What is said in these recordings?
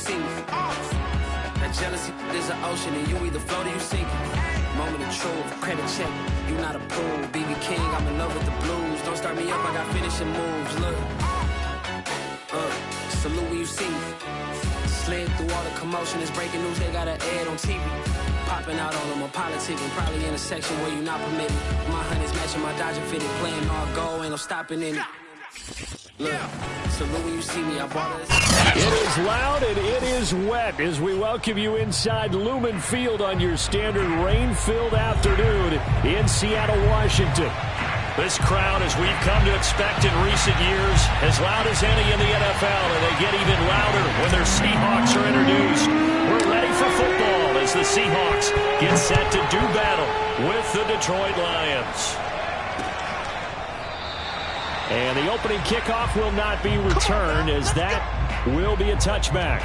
see me. That jealousy is an ocean, and you either float or you sink. Moment of truth, credit check, you not approved. BB King, I'm in love with the blues. Don't start me up, I got finishing moves. Look, salute when you see me. Slid through all the commotion, it's breaking news, they got an ad on TV. Popping out on them, I'm politicking, probably in a section where you not permitted. My honey's matching my Dodger fitted, playing all goal, ain't no stopping in it. Look, salute when you see me, I bought it. It is loud and it is wet as we welcome you inside Lumen Field on your standard rain-filled afternoon in Seattle, Washington. This crowd, as we've come to expect in recent years, as loud as any in the NFL, and they get even louder when their Seahawks are introduced. We're ready for football as the Seahawks get set to do battle with the Detroit Lions. And the opening kickoff will not be returned, as that will be a touchback.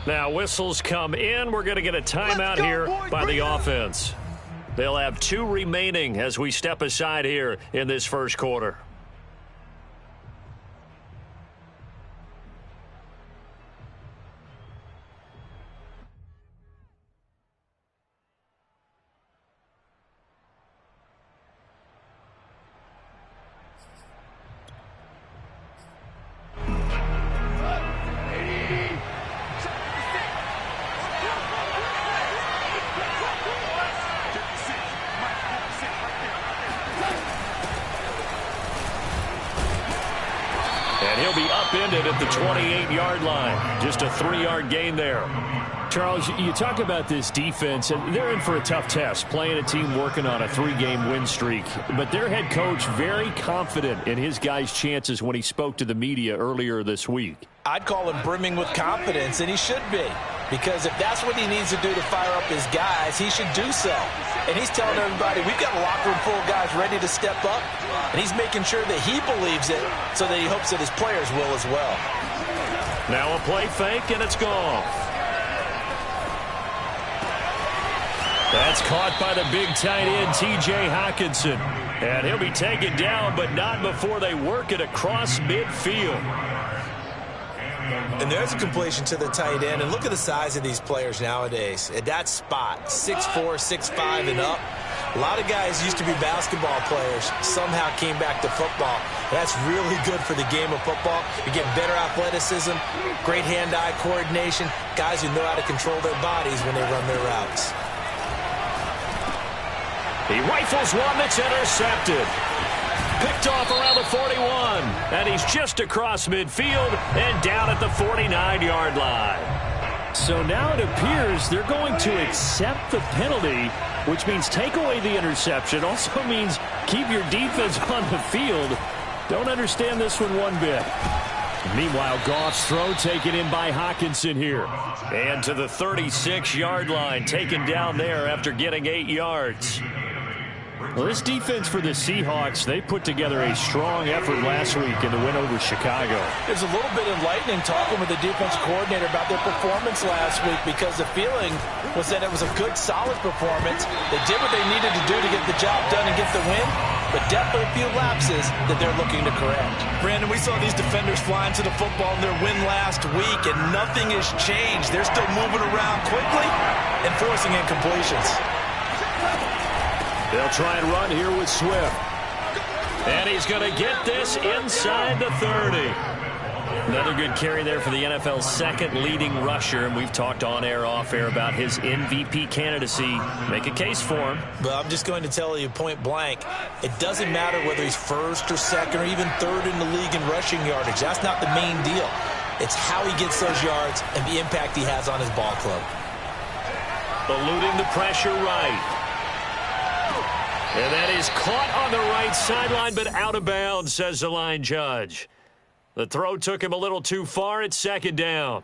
Now whistles come in. We're going to get a timeout here by the offense. They'll have 2 remaining as we step aside here in this first quarter. At the 28-yard line. Just a 3-yard gain there. Charles, you talk about this defense, and they're in for a tough test, playing a team working on a 3-game win streak. But their head coach very confident in his guys' chances when he spoke to the media earlier this week. I'd call him brimming with confidence, and he should be. Because if that's what he needs to do to fire up his guys, he should do so. And he's telling everybody, we've got a locker room full of guys ready to step up. And he's making sure that he believes it so that he hopes that his players will as well. Now a play fake, and it's gone. That's caught by the big tight end, T.J. Hockenson. And he'll be taken down, but not before they work it across midfield. And there's a completion to the tight end. And look at the size of these players nowadays. At that spot, 6'4", 6'5", and up. A lot of guys used to be basketball players, somehow came back to football. That's really good for the game of football. You get better athleticism, great hand-eye coordination, guys who know how to control their bodies when they run their routes. He rifles one that's intercepted. Picked off around the 41, and he's just across midfield and down at the 49-yard line. So now it appears they're going to accept the penalty, which means take away the interception. Also means keep your defense on the field. Don't understand this one bit. Meanwhile, Goff's throw taken in by Hockenson here. And to the 36-yard line, taken down there after getting 8 yards. Well, this defense for the Seahawks, they put together a strong effort last week in the win over Chicago. There's a little bit enlightening talking with the defense coordinator about their performance last week, because the feeling was that it was a good, solid performance. They did what they needed to do to get the job done and get the win, but definitely a few lapses that they're looking to correct. Brandon, we saw these defenders flying to the football in their win last week, and nothing has changed. They're still moving around quickly and forcing incompletions. They'll try and run here with Swift. And he's going to get this inside the 30. Another good carry there for the NFL's second leading rusher. And we've talked on air, off air about his MVP candidacy. Make a case for him. Well, I'm just going to tell you point blank, it doesn't matter whether he's first or second or even third in the league in rushing yardage. That's not the main deal. It's how he gets those yards and the impact he has on his ball club. Eluding the pressure right. And that is caught on the right sideline, but out of bounds, says the line judge. The throw took him a little too far. It's second down.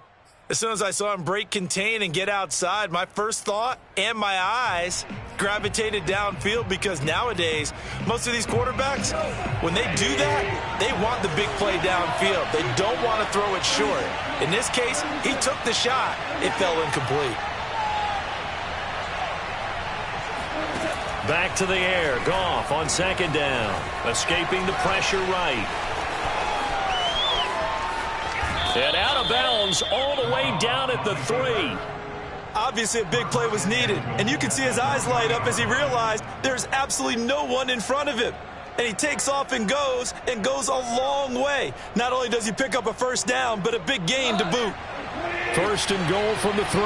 As soon as I saw him break contain and get outside, my first thought and my eyes gravitated downfield, because nowadays, most of these quarterbacks, when they do that, they want the big play downfield. They don't want to throw it short. In this case, he took the shot. It fell incomplete. Back to the air. Goff on second down. Escaping the pressure right. And out of bounds all the way down at the 3. Obviously, a big play was needed, and you can see his eyes light up as he realized there's absolutely no one in front of him. And he takes off and goes a long way. Not only does he pick up a first down, but a big gain to boot. First and goal from the 3.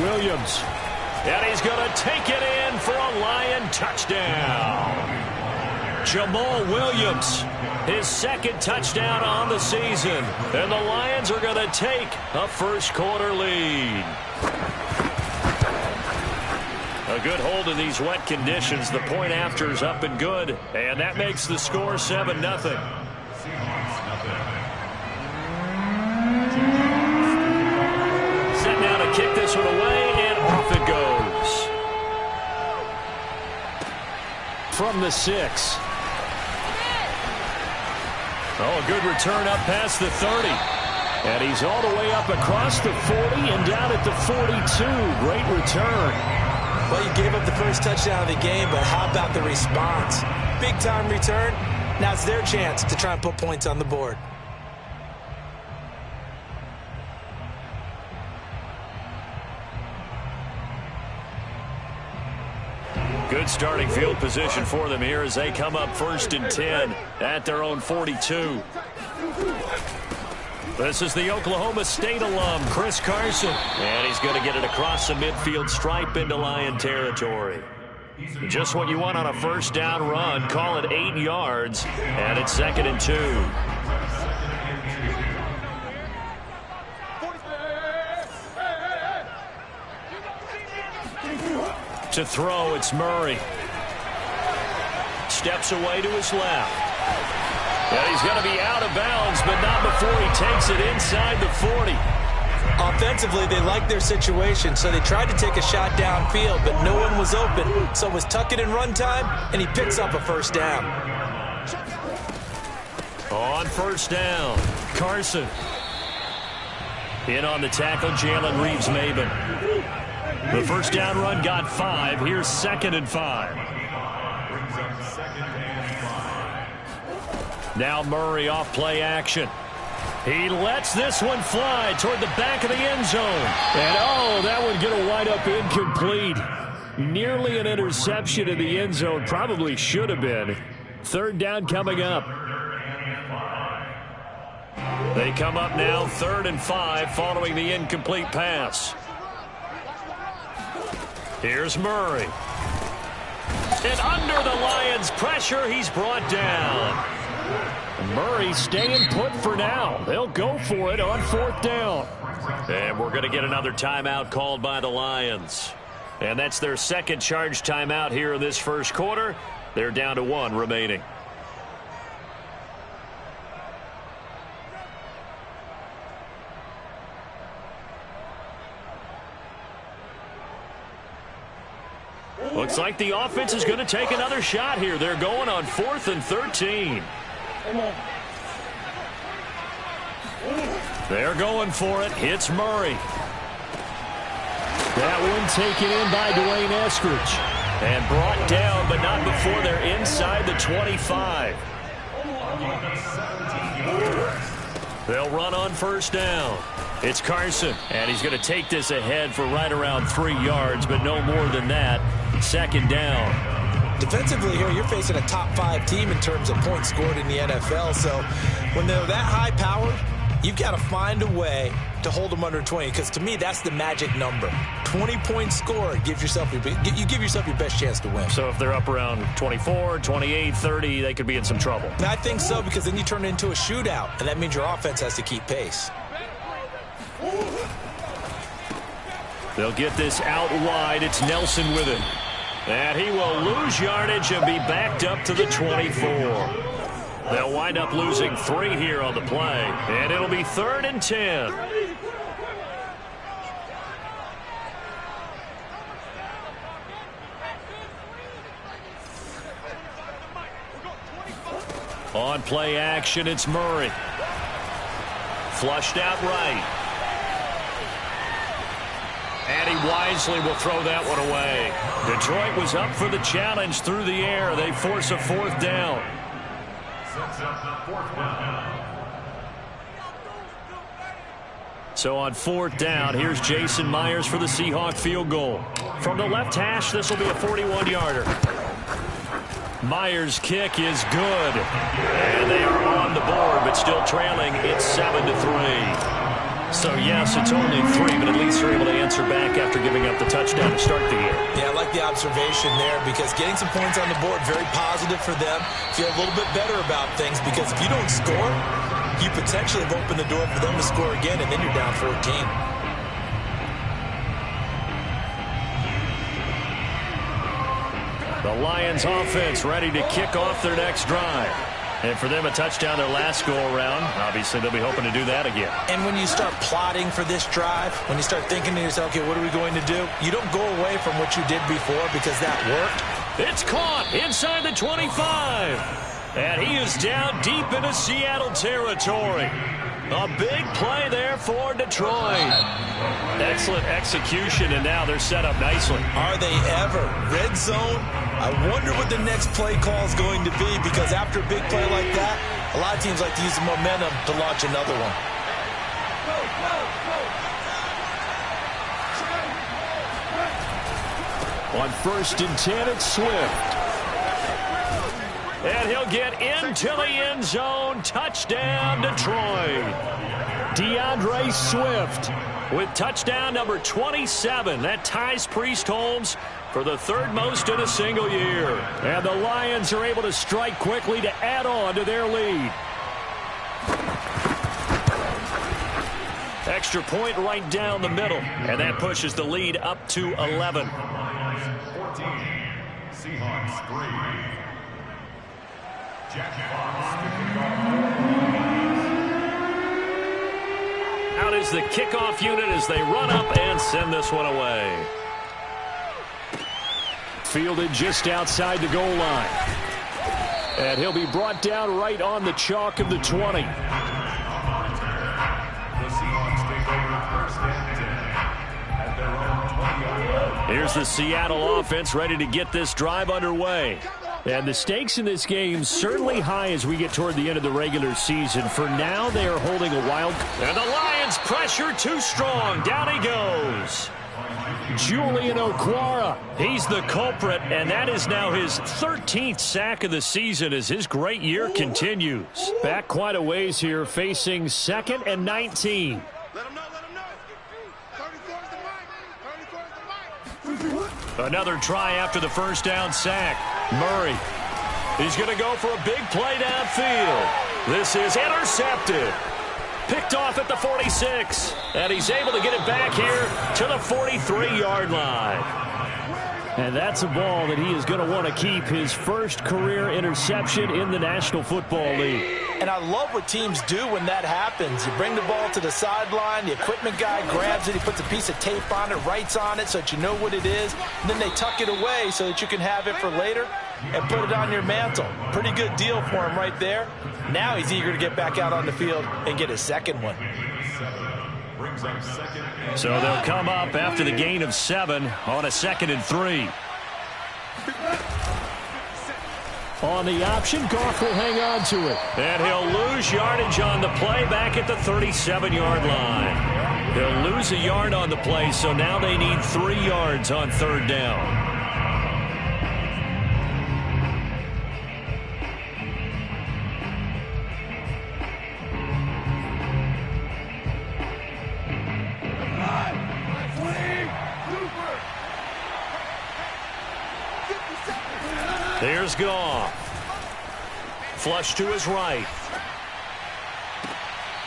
Williams. And he's going to take it in for a Lion touchdown. Jamal Williams, his second touchdown on the season. And the Lions are going to take a first-quarter lead. A good hold in these wet conditions. The point after is up and good. And that makes the score 7-0. Set now to kick this one away, and off it goes. From the 6. Oh, a good return up past the 30. And he's all the way up across the 40 and down at the 42. Great return. Well, you gave up the first touchdown of the game, but how about the response? Big-time return. Now it's their chance to try and put points on the board. Good starting field position for them here as they come up 1st and 10 at their own 42. This is the Oklahoma State alum, Chris Carson. And he's going to get it across the midfield stripe into Lion territory. Just what you want on a first down run. Call it 8 yards, and it's 2nd and 2. To throw, it's Murray. Steps away to his left. And he's going to be out of bounds, but not before he takes it inside the 40. Offensively, they liked their situation, so they tried to take a shot downfield, but no one was open. So it was tuck it in run time, and he picks up a first down. On first down, Carson. In on the tackle, Jalen Reeves-Maybin. The first down run got 5. Here's 2nd and 5. Now Murray off play action. He lets this one fly toward the back of the end zone. And, oh, that one going to wind up incomplete. Nearly an interception in the end zone. Probably should have been. 3rd down coming up. They come up now 3rd and 5 following the incomplete pass. Here's Murray. And under the Lions' pressure, he's brought down. Murray staying put for now. They'll go for it on 4th down. And we're going to get another timeout called by the Lions. And that's their second charge timeout here in this first quarter. They're down to 1 remaining. Looks like the offense is going to take another shot here. They're going on 4th and 13. They're going for it. It's Murray. That one taken in by Dwayne Eskridge. And brought down, but not before they're inside the 25. They'll run on first down. It's Carson, and he's going to take this ahead for right around 3 yards, but no more than that. 2nd down. Defensively here, you're facing a top 5 team in terms of points scored in the NFL. So when they're that high powered, you've got to find a way to hold them under 20, because to me, that's the magic number. 20 points scored, you give yourself your best chance to win. So if they're up around 24, 28, 30, they could be in some trouble. And I think so, because then you turn it into a shootout, and that means your offense has to keep pace. They'll get this out wide. It's Nelson with it. And he will lose yardage and be backed up to the 24. They'll wind up losing 3 here on the play, and it'll be 3rd and 10. On play action, it's Murray. Flushed out right. And he wisely will throw that one away. Detroit was up for the challenge through the air. They force a 4th down. So on 4th down, here's Jason Myers for the Seahawk field goal. From the left hash, this will be a 41-yarder. Myers' kick is good. And they are on the board, but still trailing. It's 7-3. So, yes, it's only 3, but at least they're able to answer back after giving up the touchdown to start the year. Yeah, I like the observation there because getting some points on the board, very positive for them. Feel a little bit better about things because if you don't score, you potentially have opened the door for them to score again, and then you're down 14. The Lions offense ready to kick off their next drive. And for them, a touchdown their last go-around. Obviously, they'll be hoping to do that again. And when you start plotting for this drive, when you start thinking to yourself, okay, what are we going to do? You don't go away from what you did before because that worked. It's caught inside the 25. And he is down deep into Seattle territory. A big play there for Detroit. Excellent execution, and now they're set up nicely. Are they ever? Red zone? I wonder what the next play call is going to be because after a big play like that, a lot of teams like to use the momentum to launch another one. On 1st and 10, it's Swift. And he'll get into the end zone. Touchdown, Detroit. DeAndre Swift with touchdown number 27. That ties Priest Holmes for the 3rd most in a single year. And the Lions are able to strike quickly to add on to their lead. Extra point right down the middle. And that pushes the lead up to 11. 14, Seahawks 3. Jack Out is the kickoff unit as they run up and send this one away. Fielded just outside the goal line. And he'll be brought down right on the chalk of the 20. The Seahawks take over 1st and 10 at their own 20-yard line. Here's the Seattle offense ready to get this drive underway. And the stakes in this game certainly high as we get toward the end of the regular season. For now, they are holding a wild. And the Lions pressure too strong. Down he goes. Julian Okwara, he's the culprit, and that is now his 13th sack of the season as his great year continues. Back quite a ways here, facing 2nd and 19. Let him know. 34 is the mic. Another try after the 1st down sack. Murray, he's going to go for a big play downfield. This is intercepted. Picked off at the 46, and he's able to get it back here to the 43-yard line. And that's a ball that he is going to want to keep, his first career interception in the National Football League. And I love what teams do when that happens. You bring the ball to the sideline, the equipment guy grabs it, he puts a piece of tape on it, writes on it so that you know what it is, and then they tuck it away so that you can have it for later and put it on your mantle. Pretty good deal for him right there. Now he's eager to get back out on the field and get his second one. So they'll come up after the gain of 7 on a 2nd and 3. On the option, Goff will hang on to it. And he'll lose yardage on the play back at the 37-yard line. He'll lose a yard on the play, so now they need 3 yards on 3rd down. Here's Goff. Flush to his right.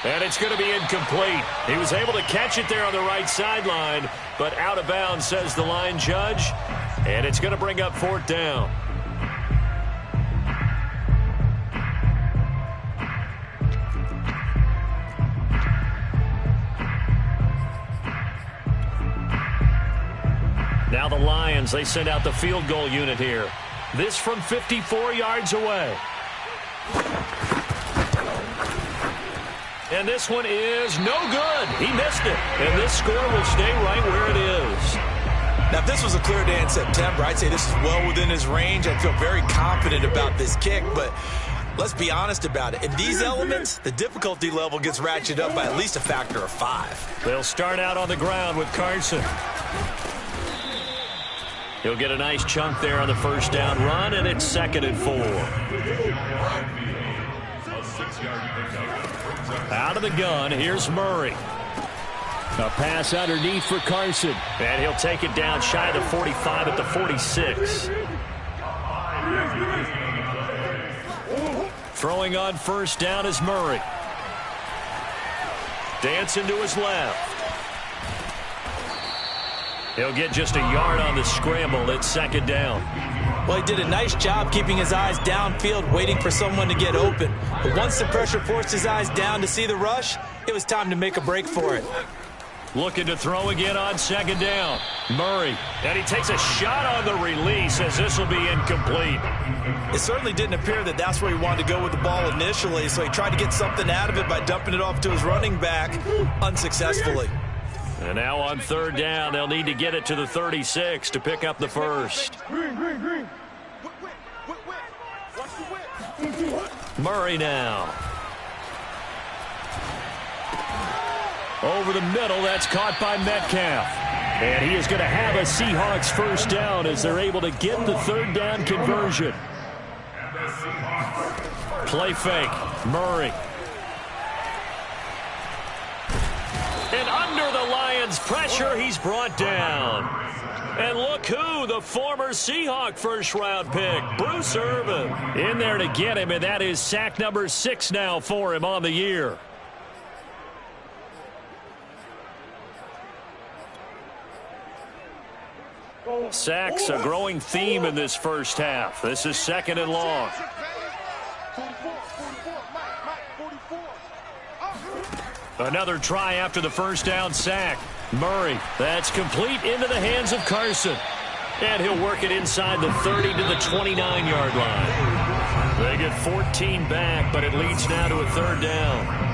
And it's going to be incomplete. He was able to catch it there on the right sideline, but out of bounds, says the line judge. And it's going to bring up 4th down. Now the Lions, they send out the field goal unit here. This from 54 yards away. And this one is no good. He missed it. And this score will stay right where it is. Now, if this was a clear day in September, I'd say this is well within his range. I feel very confident about this kick, but let's be honest about it. In these elements, the difficulty level gets ratcheted up by at least a factor of 5. They'll start out on the ground with Carson. He'll get a nice chunk there on the first down run, and it's 2nd and 4. Out of the gun, here's Murray. A pass underneath for Carson. And he'll take it down shy of the 45 at the 46. Throwing on first down is Murray. Dancing to his left. He'll get just a yard on the scramble. It's 2nd down. Well, he did a nice job keeping his eyes downfield, waiting for someone to get open. But once the pressure forced his eyes down to see the rush, it was time to make a break for it. Looking to throw again on 2nd down. Murray. And he takes a shot on the release as this will be incomplete. It certainly didn't appear that that's where he wanted to go with the ball initially, so he tried to get something out of it by dumping it off to his running back unsuccessfully. And now on 3rd down, they'll need to get it to the 36 to pick up the first. Murray now. Over the middle, that's caught by Metcalf. And he is going to have a Seahawks first down as they're able to get the 3rd down conversion. Play fake. Murray. And under the Lions' pressure, he's brought down. And look who, the former Seahawk first-round pick, Bruce Irvin, in there to get him, and that is sack number 6 now for him on the year. Sacks, a growing theme in this first half. This is 2nd and long. Another try after the first down sack. Murray, that's complete into the hands of Carson. And he'll work it inside the 30 to the 29-yard line. They get 14 back, but it leads now to a 3rd down.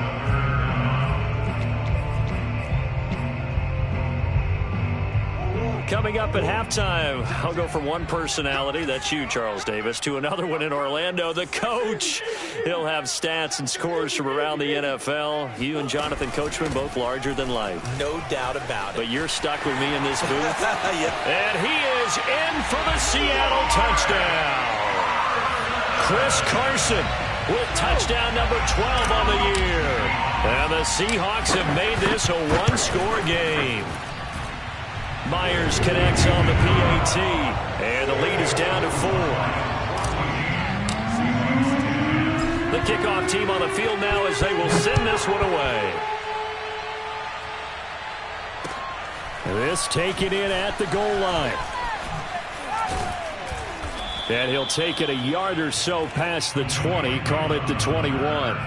Coming up at halftime, I'll go from one personality, that's you, Charles Davis, to another one in Orlando, the coach. He'll have stats and scores from around the NFL. You and Jonathan Coachman, both larger than life. No doubt about it. But you're stuck with me in this booth. Yeah. And he is in for the Seattle touchdown. Chris Carson with touchdown number 12 on the year. And the Seahawks have made this a one-score game. Myers connects on the PAT, and the lead is down to 4. The kickoff team on the field now as they will send this one away. This taken in at the goal line. And he'll take it a yard or so past the 20, call it the 21.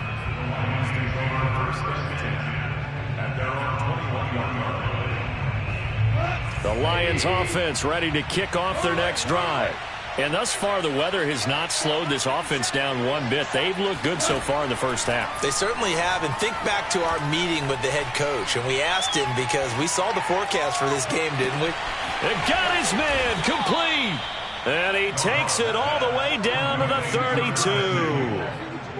The Lions offense ready to kick off their next drive. And thus far, the weather has not slowed this offense down one bit. They've looked good so far in the first half. They certainly have. And think back to our meeting with the head coach. And we asked him because we saw the forecast for this game, didn't we? And got his man complete. And he takes it all the way down to the 32.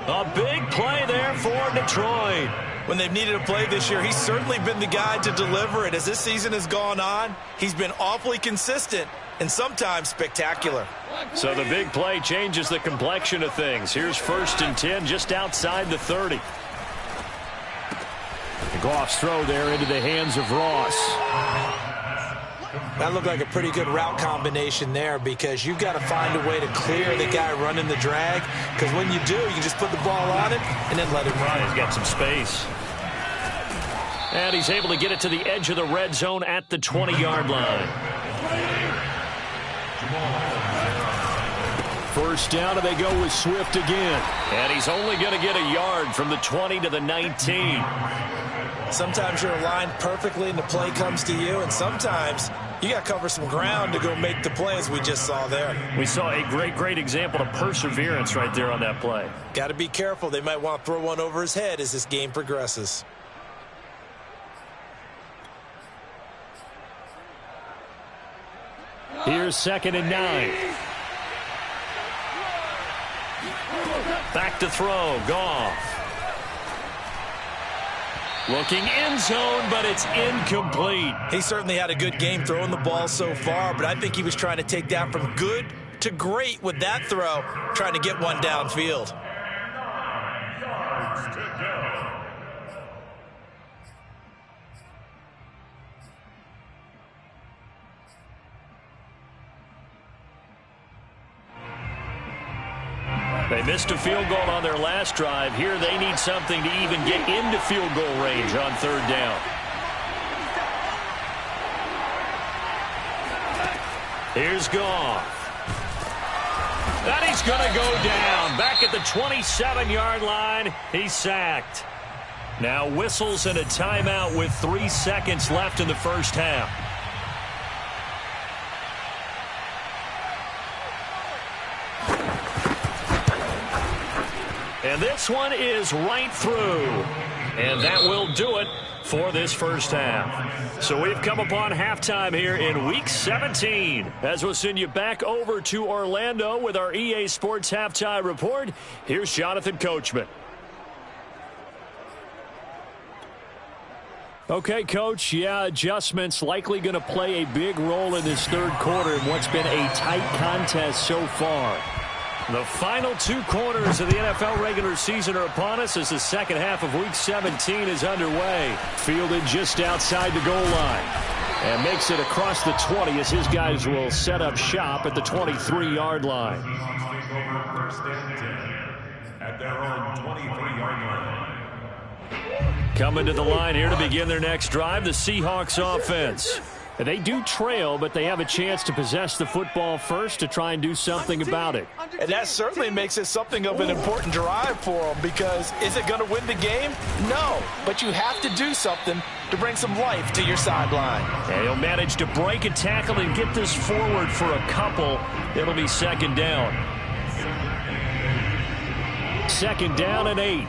A big play there for Detroit. When they've needed a play this year, he's certainly been the guy to deliver it. As this season has gone on, he's been awfully consistent and sometimes spectacular. So the big play changes the complexion of things. Here's 1st and 10 just outside the 30. Goff's throw there into the hands of Ross. That looked like a pretty good route combination there because you've got to find a way to clear the guy running the drag, because when you do, you can just put the ball on him and then let him run. He's got some space. And he's able to get it to the edge of the red zone at the 20-yard line. First down, and they go with Swift again. And he's only going to get a yard from the 20 to the 19. Sometimes you're aligned perfectly and the play comes to you, and sometimes You got to cover some ground to go make the play as we just saw there. We saw a great example of perseverance right there on that play. Got to be careful. They might want to throw one over his head as this game progresses. Here's 2nd and 9. Back to throw. Goff. Looking end zone, but it's incomplete. He certainly had a good game throwing the ball so far, but I think he was trying to take that from good to great with that throw, trying to get one downfield. They missed a field goal on their last drive. Here they need something to even get into field goal range on 3rd down. Here's Goff. And he's going to go down. Back at the 27-yard line. He's sacked. Now whistles and a timeout with 3 seconds left in the first half. And this one is right through. And that will do it for this first half. So we've come upon halftime here in Week 17. As we'll send you back over to Orlando with our EA Sports Halftime Report, here's Jonathan Coachman. Okay, Coach, adjustments likely going to play a big role in this 3rd quarter in what's been a tight contest so far. The final 2 quarters of the NFL regular season are upon us as the second half of Week 17 is underway. Fielded just outside the goal line. And makes it across the 20 as his guys will set up shop at the 23-yard line. At their own 23-yard line. Coming to the line here to begin their next drive, the Seahawks offense. They do trail, but they have a chance to possess the football first to try and do something about it. And that certainly makes it something of an important drive for them, because is it going to win the game? No, but you have to do something to bring some life to your sideline. And he'll manage to break a tackle and get this forward for a couple. It'll be 2nd down. 2nd down and 8.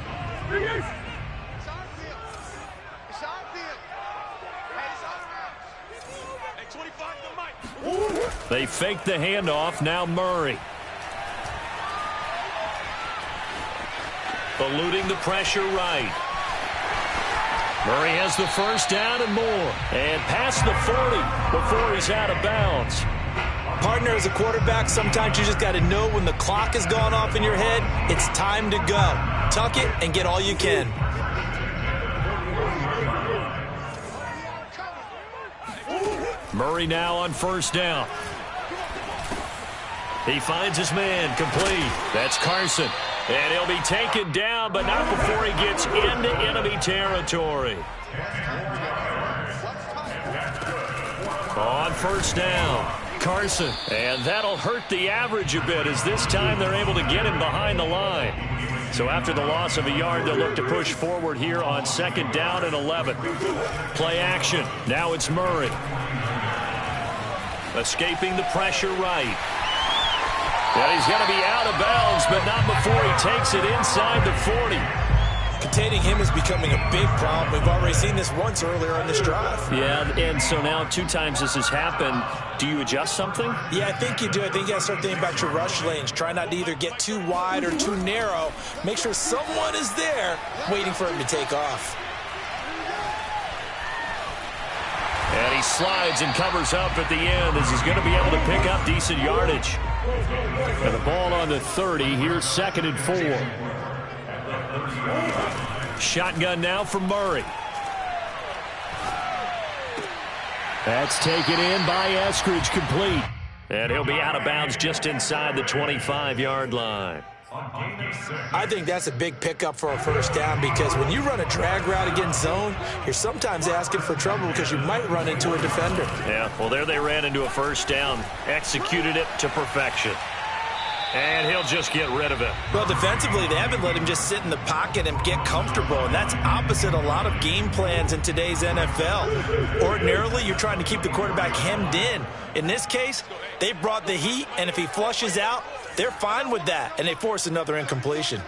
They fake the handoff. Now Murray. Eluding the pressure right. Murray has the first down and more. And past the 40 before he's out of bounds. Partner, as a quarterback, sometimes you just got to know when the clock has gone off in your head, it's time to go. Tuck it and get all you can. Murray now on first down. He finds his man complete. That's Carson. And he'll be taken down, but not before he gets into enemy territory. On first down, Carson. And that'll hurt the average a bit, as this time they're able to get him behind the line. So after the loss of a yard, they'll look to push forward here on 2nd down and 11. Play action. Now it's Murray. Escaping the pressure right. And he's going to be out of bounds, but not before he takes it inside the 40. Containing him is becoming a big problem. We've already seen this once earlier on this drive. Yeah, and so now 2 times this has happened. Do you adjust something? Yeah, I think you do. I think you got to start thinking about your rush lanes. Try not to either get too wide or too narrow. Make sure someone is there waiting for him to take off. And he slides and covers up at the end as he's going to be able to pick up decent yardage. And the ball on the 30. Here's 2nd and 4. Shotgun now for Murray. That's taken in by Eskridge, complete. And he'll be out of bounds just inside the 25-yard line. I think that's a big pickup for a first down, because when you run a drag route against zone, you're sometimes asking for trouble because you might run into a defender. Yeah, well, there they ran into a first down, executed it to perfection. And he'll just get rid of it. Well, defensively, they haven't let him just sit in the pocket and get comfortable, and that's opposite a lot of game plans in today's NFL. Ordinarily, you're trying to keep the quarterback hemmed in. In this case, they brought the heat, and if he flushes out, they're fine with that, and they force another incompletion.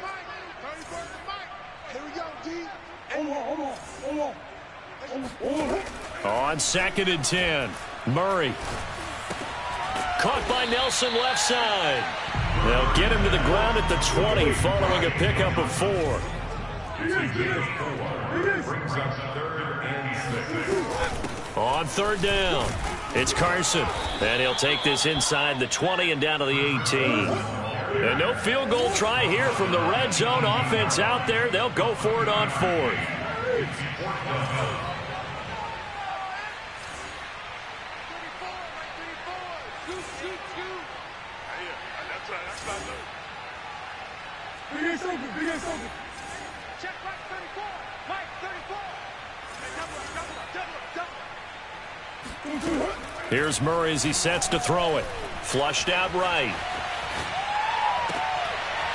On 2nd and 10, Murray. Caught by Nelson left side. They'll get him to the ground at the 20 following a pickup of 4. On 3rd down, it's Carson. And he'll take this inside the 20 and down to the 18. And no field goal try here from the red zone. Offense out there. They'll go for it on 4th. Check right 34. Mike 34. Here's Murray as he sets to throw it. Flushed out right.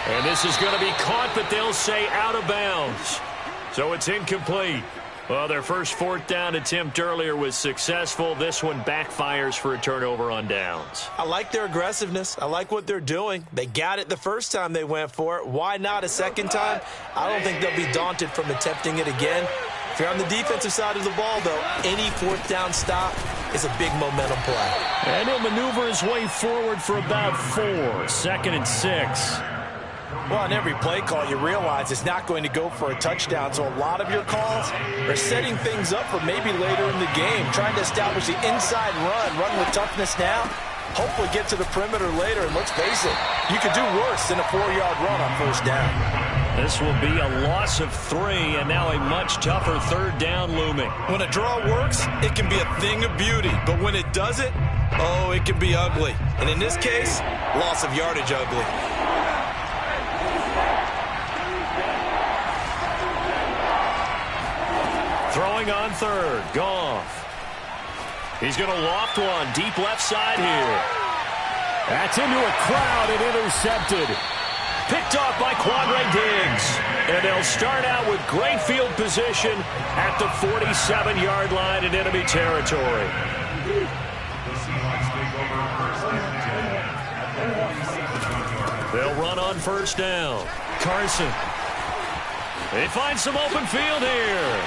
And this is going to be caught, but they'll say out of bounds. So it's incomplete. Well, their first 4th down attempt earlier was successful. This one backfires for a turnover on downs. I like their aggressiveness. I like what they're doing. They got it the first time they went for it. Why not a second time? I don't think they'll be daunted from attempting it again. If you're on the defensive side of the ball, though, any 4th down stop is a big momentum play. And he'll maneuver his way forward for about 4. 2nd and 6. Well, on every play call, you realize it's not going to go for a touchdown. So a lot of your calls are setting things up for maybe later in the game, trying to establish the inside run with toughness now, hopefully get to the perimeter later. And let's face it, you could do worse than a 4-yard run on 1st down. This will be a loss of 3, and now a much tougher 3rd down looming. When a draw works, it can be a thing of beauty. But when it doesn't, oh, it can be ugly. And in this case, loss of yardage ugly. Throwing on 3rd, Goff. He's going to loft one, deep left side here. That's into a crowd and intercepted. Picked off by Quandre Diggs. And they'll start out with great field position at the 47-yard line in enemy territory. They'll run on 1st down. Carson. They find some open field here.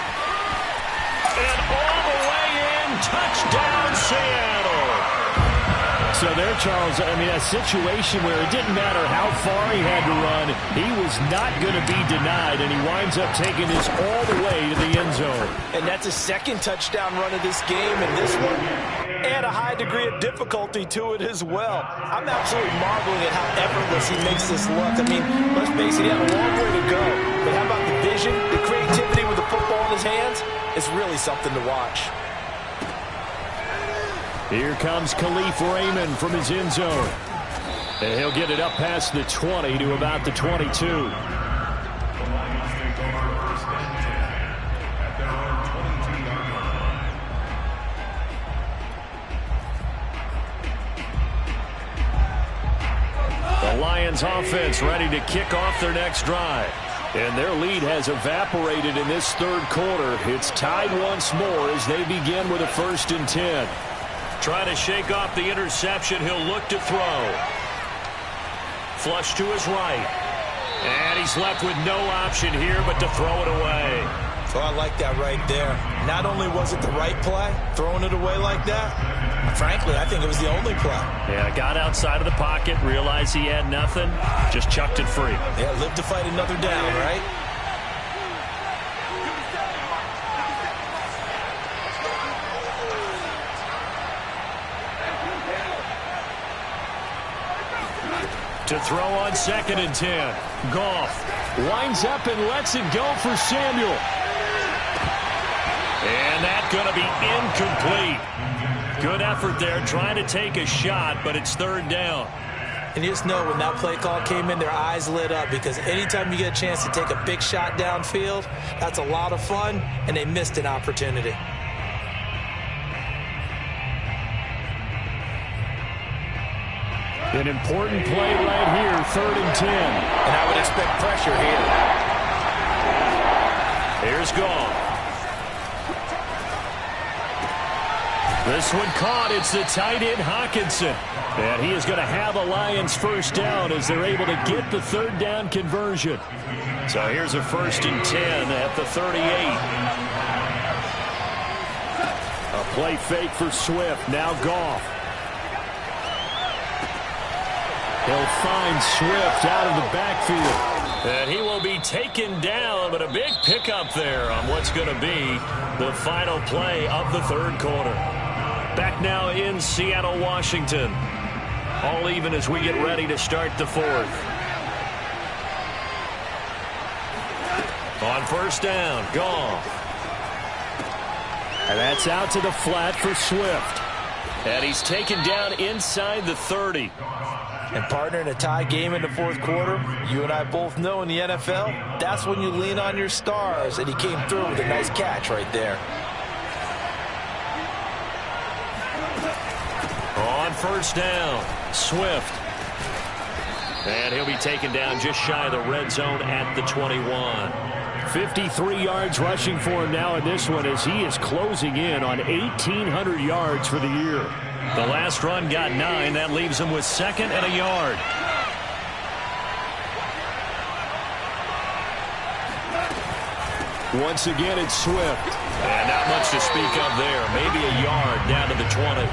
And all the way in, touchdown Seattle. So there, Charles, I mean, a situation where it didn't matter how far he had to run, he was not going to be denied, and he winds up taking this all the way to the end zone. And that's his 2nd touchdown run of this game, and this one, and a high degree of difficulty to it as well. I'm absolutely marveling at how effortless he makes this look. I mean, let's face it, he had a long way to go. But how about the vision, the creativity with the football in his hands? It's really something to watch. Here comes Khalif Raymond from his end zone. And he'll get it up past the 20 to about the 22. The Lions offense ready to kick off their next drive. And their lead has evaporated in this 3rd quarter. It's tied once more as they begin with a 1st and 10. Trying to shake off the interception. He'll look to throw. Flush to his right. And he's left with no option here but to throw it away. Oh, I like that right there. Not only was it the right play, throwing it away like that, frankly, I think it was the only play. Yeah, got outside of the pocket, realized he had nothing, just chucked it free. Yeah, live to fight another down, right? To throw on 2nd and 10. Goff winds up and lets it go for Samuel. And that's going to be incomplete. Good effort there, trying to take a shot, but it's 3rd down. And you just know when that play call came in, their eyes lit up, because anytime you get a chance to take a big shot downfield, that's a lot of fun, and they missed an opportunity. An important play right here, 3rd and 10. And I would expect pressure here. Here's Goff. This one caught. It's the tight end, Hockenson. And he is going to have a Lions first down as they're able to get the 3rd down conversion. So here's a 1st and 10 at the 38. A play fake for Swift. Now Goff. He'll find Swift out of the backfield. And he will be taken down, but a big pickup there on what's going to be the final play of the 3rd quarter. Back now in Seattle, Washington. All even as we get ready to start the 4th. On 1st down, Goff. And that's out to the flat for Swift. And he's taken down inside the 30. And partner, in a tie game in the 4th quarter, you and I both know in the NFL, that's when you lean on your stars. And he came through with a nice catch right there. On 1st down, Swift. And he'll be taken down just shy of the red zone at the 21. 53 yards rushing for him now in this one as he is closing in on 1,800 yards for the year. The last run got 9. That leaves him with 2nd and a yard. Once again, it's Swift. And not much to speak of there. Maybe a yard down to the 20.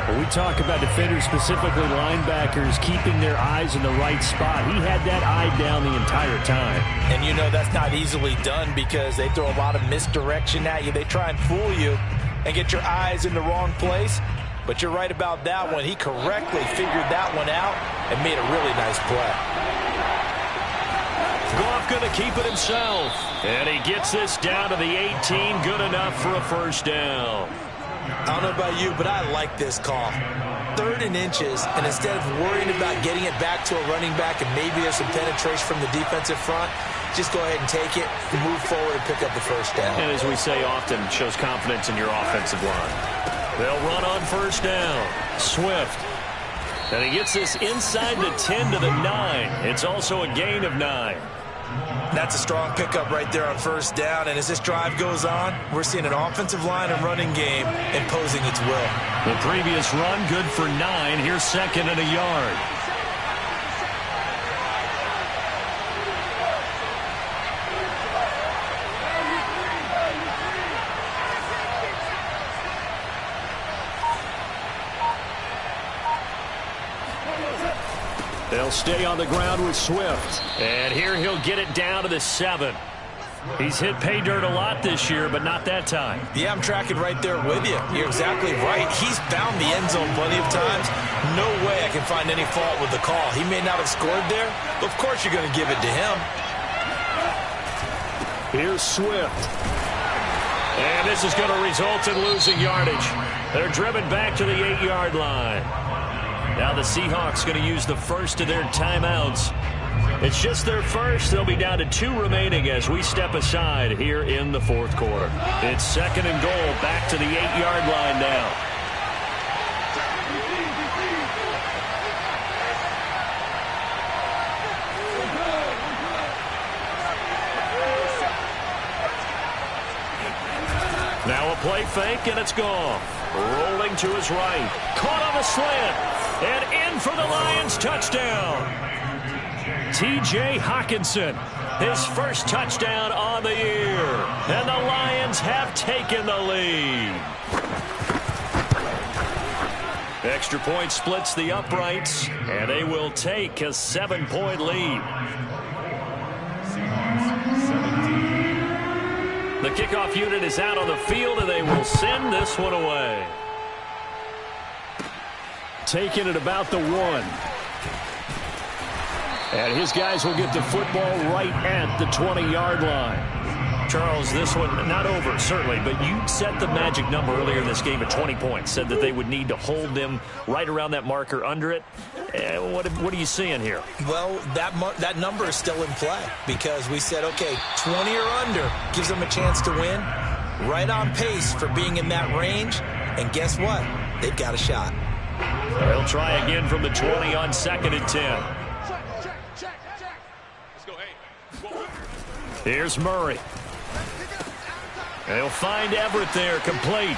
When we talk about defenders, specifically linebackers, keeping their eyes in the right spot, he had that eye down the entire time. And you know that's not easily done because they throw a lot of misdirection at you. They try and fool you and get your eyes in the wrong place. But you're right about that one. He correctly figured that one out and made a really nice play. Goff going to keep it himself. And he gets this down to the 18. Good enough for a 1st down. I don't know about you, but I like this call. 3rd and inches, and instead of worrying about getting it back to a running back and maybe there's some penetration from the defensive front, just go ahead and take it, move forward, and pick up the 1st down. And as we say often, shows confidence in your offensive line. They'll run on 1st down. Swift. And he gets this inside the 10 to the 9. It's also a gain of 9. That's a strong pickup right there on 1st down. And as this drive goes on, we're seeing an offensive line and running game imposing its will. The previous run, good for 9. Here's 2nd and a yard. They'll stay on the ground with Swift. And here he'll get it down to the 7. He's hit pay dirt a lot this year, but not that time. Yeah, I'm tracking right there with you. You're exactly right. He's found the end zone plenty of times. No way I can find any fault with the call. He may not have scored there, but of course you're going to give it to him. Here's Swift. And this is going to result in losing yardage. They're driven back to the 8-yard line. Now the Seahawks going to use the first of their timeouts. It's just their first. They'll be down to 2 remaining as we step aside here in the 4th quarter. It's 2nd and goal back to the 8-yard line now. Now a play fake, and it's gone. Rolling to his right. Caught on the slant. And in for the Lions touchdown. T.J. Hockenson, his first touchdown on the year. And the Lions have taken the lead. Extra point splits the uprights, and they will take a 7-point lead. The kickoff unit is out on the field, and they will send this one away. Taking it about the 1. And his guys will get the football right at the 20-yard line. Charles, this one not over, certainly, but you set the magic number earlier in this game at 20 points. Said that they would need to hold them right around that marker under it. What are you seeing here? Well, that number is still in play because we said, okay, 20 or under gives them a chance to win. Right on pace for being in that range. And guess what? They've got a shot. They'll try again from the 20 on 2nd and 10. Here's Murray. They'll find Everett there, complete.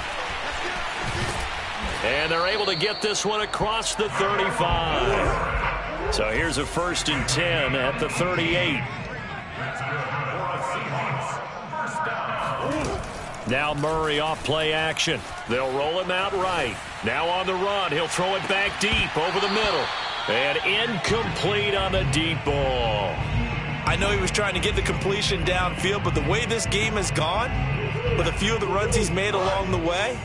And they're able to get this one across the 35. So here's a 1st and 10 at the 38. Now Murray off play action. They'll roll him out right. Now on the run. He'll throw it back deep over the middle. And incomplete on the deep ball. I know he was trying to get the completion downfield, but the way this game has gone, with a few of the runs he's made along the way,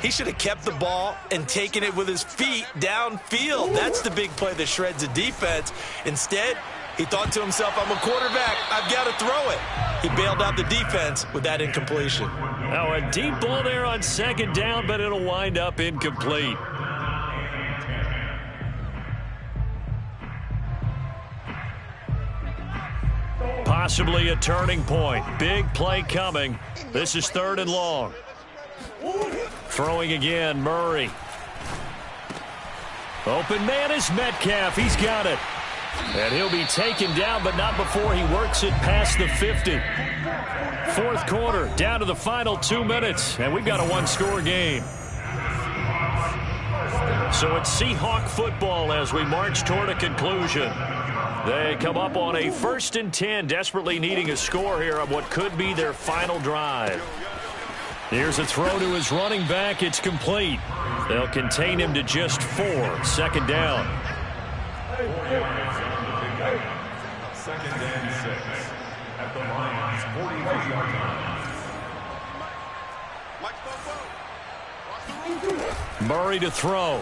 he should have kept the ball and taken it with his feet downfield. That's the big play that shreds the defense. Instead, he thought to himself, I'm a quarterback. I've got to throw it. He bailed out the defense with that incompletion. Now a deep ball there on 2nd down, but it'll wind up incomplete. Possibly a turning point. Big play coming. This is 3rd and long. Throwing again, Murray. Open man is Metcalf. He's got it. And he'll be taken down, but not before he works it past the 50. 4th quarter, down to the final 2 minutes, and we've got a one-score game. So it's Seahawk football as we march toward a conclusion. They come up on a 1st and 10, desperately needing a score here on what could be their final drive. Here's a throw to his running back. It's complete. They'll contain him to just 4. 2nd down. 2nd and 6 at the Lions' 43-yard line. Murray to throw.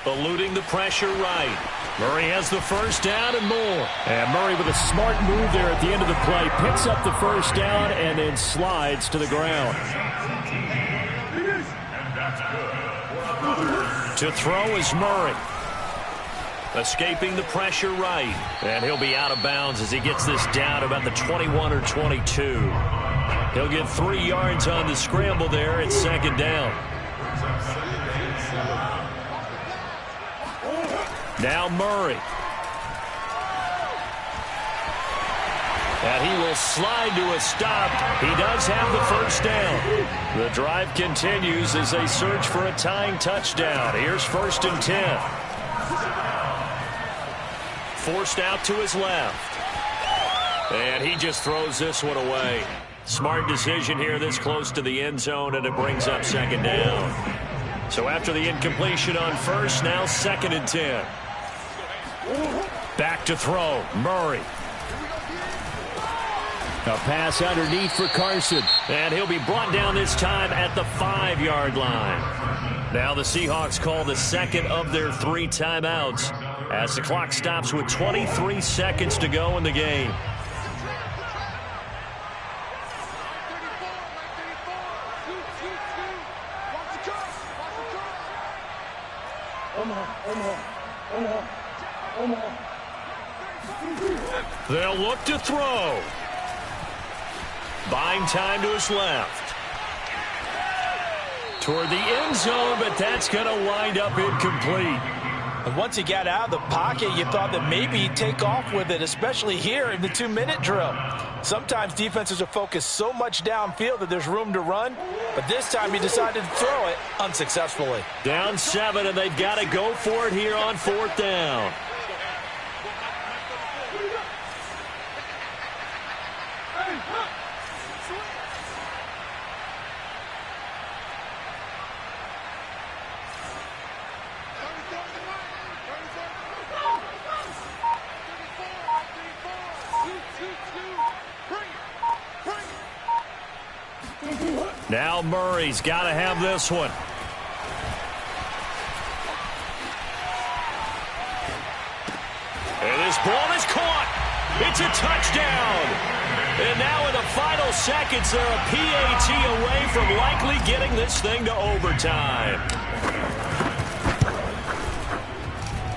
Eluding the pressure right. Murray has the 1st down and more. And Murray with a smart move there at the end of the play. Picks up the 1st down and then slides to the ground. To throw is Murray. Escaping the pressure right. And he'll be out of bounds as he gets this down about the 21 or 22. He'll get 3 yards on the scramble there at 2nd down. Now Murray. And he will slide to a stop. He does have the 1st down. The drive continues as they search for a tying touchdown. Here's 1st and 10. Forced out to his left. And he just throws this one away. Smart decision here this close to the end zone, and it brings up 2nd down. So after the incompletion on 1st, now 2nd and 10. Back to throw, Murray. A pass underneath for Carson. And he'll be brought down this time at the 5-yard line. Now the Seahawks call the 2nd of their 3 timeouts as the clock stops with 23 seconds to go in the game. They'll look to throw. Buying time to his left. Toward the end zone, but that's going to wind up incomplete. And once he got out of the pocket, you thought that maybe he'd take off with it, especially here in the 2-minute drill. Sometimes defenses are focused so much downfield that there's room to run, but this time he decided to throw it unsuccessfully. Down 7, and they've got to go for it here on 4th down. Now Murray's got to have this one. And this ball is caught. It's a touchdown. And now in the final seconds, they're a PAT away from likely getting this thing to overtime.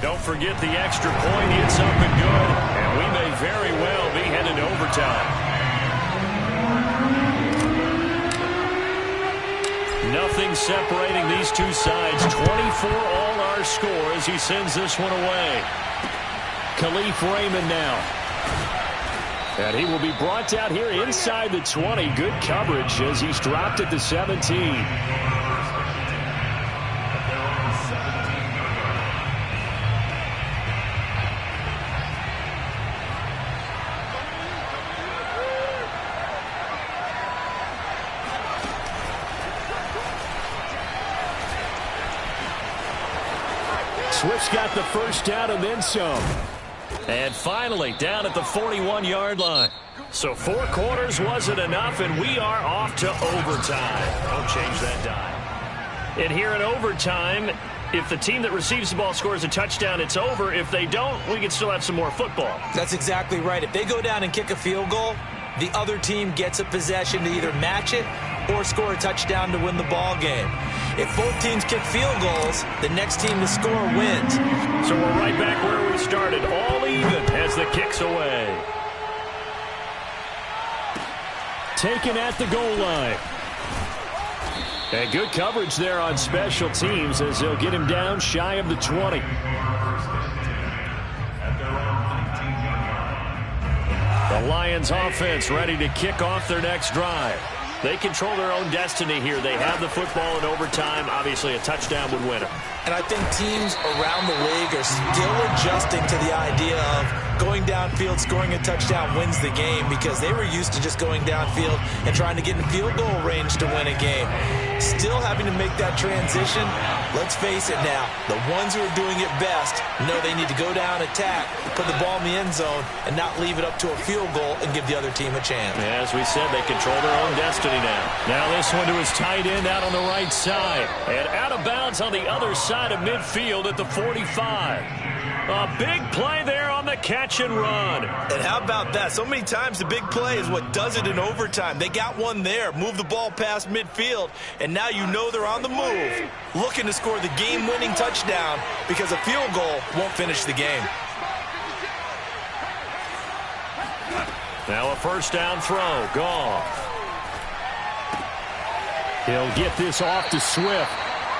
Don't forget the extra point. It's up and good. And we may very well be headed to overtime. Nothing separating these two sides. 24 all our score as he sends this one away. Khalif Raymond now. And he will be brought out here inside the 20. Good coverage as he's dropped at the 17. Swift's got the first down and then some. And finally down at the 41-yard line. So 4 quarters wasn't enough, and we are off to overtime. Don't change that dime. And here in overtime, if the team that receives the ball scores a touchdown, it's over. If they don't, we can still have some more football. That's exactly right. If they go down and kick a field goal, the other team gets a possession to either match it or score a touchdown to win the ball game. If both teams kick field goals, the next team to score wins. So we're right back where we started, all even as the kick's away. Taken at the goal line. And good coverage there on special teams as they'll get him down shy of the 20. The Lions offense ready to kick off their next drive. They control their own destiny here. They have the football in overtime. Obviously, a touchdown would win it. And I think teams around the league are still adjusting to the idea of going downfield, scoring a touchdown wins the game, because they were used to just going downfield and trying to get in field goal range to win a game. Still having to make that transition. Let's face it now, the ones who are doing it best know they need to go down, attack, put the ball in the end zone, and not leave it up to a field goal and give the other team a chance. As we said, they control their own destiny now. Now this one to his tight end out on the right side. And out of bounds on the other side of midfield at the 45. A big play there on the catch and run. And how about that? So many times the big play is what does it in overtime. They got one there, move the ball past midfield, and now you know they're on the move, looking to score the game-winning touchdown because a field goal won't finish the game. Now a first down throw. Goff. He'll get this off to Swift.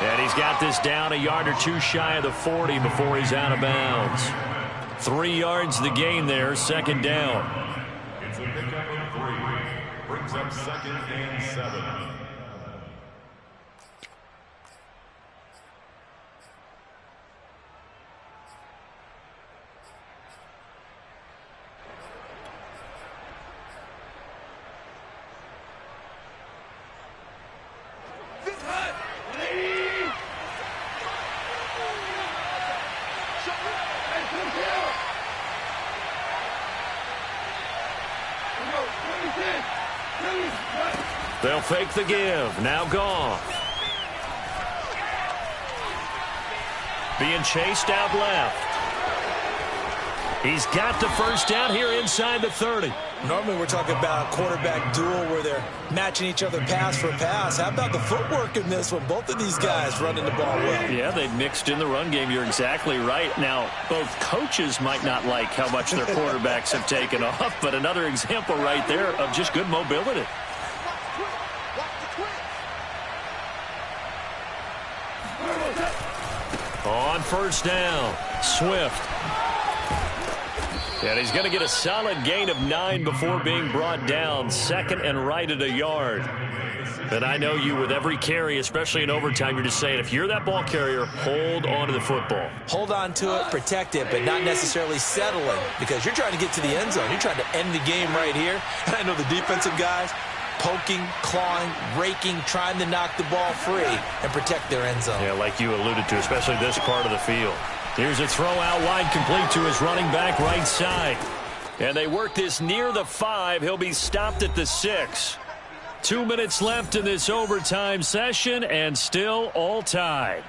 And he's got this down a yard or two shy of the 40 before he's out of bounds. 3 yards the gain there, second down. It's a pickup of 3. Brings up 2nd and 7. They'll fake the give. Now Goff. Being chased out left. He's got the first down here inside the 30. Normally we're talking about a quarterback duel where they're matching each other pass for pass. How about the footwork in this one? Both of these guys running the ball well. Yeah, they've mixed in the run game. You're exactly right. Now, both coaches might not like how much their quarterbacks have taken off, but another example right there of just good mobility. On first down, Swift. And he's going to get a solid gain of 9 before being brought down. Second and right at a yard. And I know you, with every carry, especially in overtime, you're just saying, if you're that ball carrier, hold on to the football. Hold on to it, protect it, but not necessarily settling, because you're trying to get to the end zone. You're trying to end the game right here. And I know the defensive guys poking, clawing, raking, trying to knock the ball free and protect their end zone. Yeah, like you alluded to, especially this part of the field. Here's a throw out wide, complete to his running back right side. And they work this near the 5. He'll be stopped at the 6. 2 minutes left in this overtime session, and still all tied.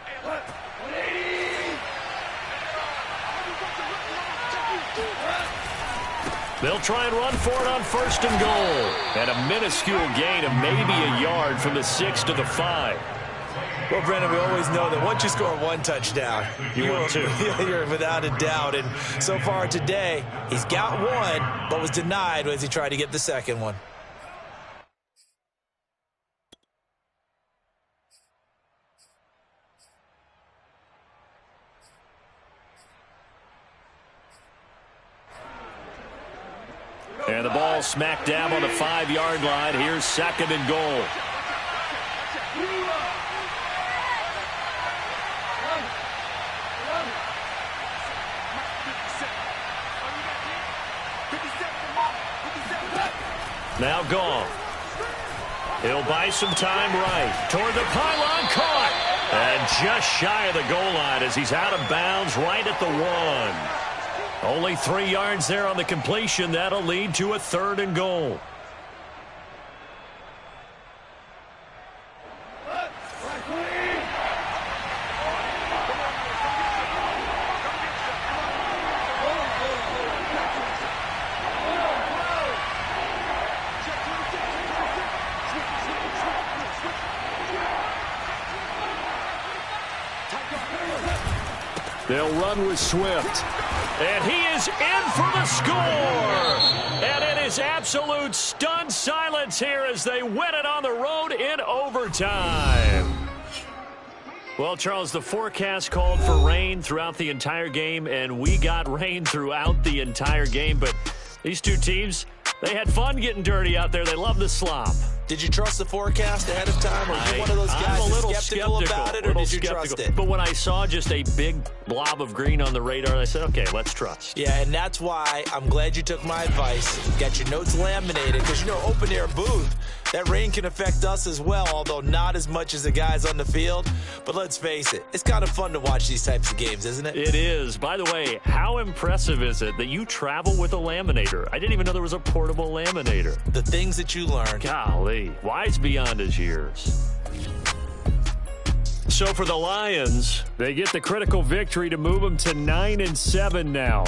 They'll try and run for it on first and goal. And a minuscule gain of maybe a yard from the 6 to the 5. Well, Brendan, we always know that once you score one touchdown, you want two. You're without a doubt. And so far today, he's got one, but was denied as he tried to get the second one. And the ball smack dab on the 5-yard line. Here's 2nd and goal. Now Goff. He'll buy some time right. Toward the pylon, caught. And just shy of the goal line as he's out of bounds right at the 1. Only 3 yards there on the completion. That'll lead to a 3rd and goal. They'll run with Swift. And he is in for the score. And it is absolute stunned silence here as they win it on the road in overtime. Well, Charles, the forecast called for rain throughout the entire game, and we got rain throughout the entire game. But these two teams, they had fun getting dirty out there. They love the slop. Did you trust the forecast ahead of time, or are you one of those guys that's skeptical about it, or did you trust it? But when I saw just a big blob of green on the radar, I said, okay, let's trust. Yeah, and that's why I'm glad you took my advice. Got your notes laminated, because, open-air booth, that rain can affect us as well, although not as much as the guys on the field. But let's face it, it's kind of fun to watch these types of games, isn't it? It is. By the way, how impressive is it that you travel with a laminator? I didn't even know there was a portable laminator. The things that you learn. Golly. Wise beyond his years. So for the Lions, they get the critical victory to move them to 9-7 now.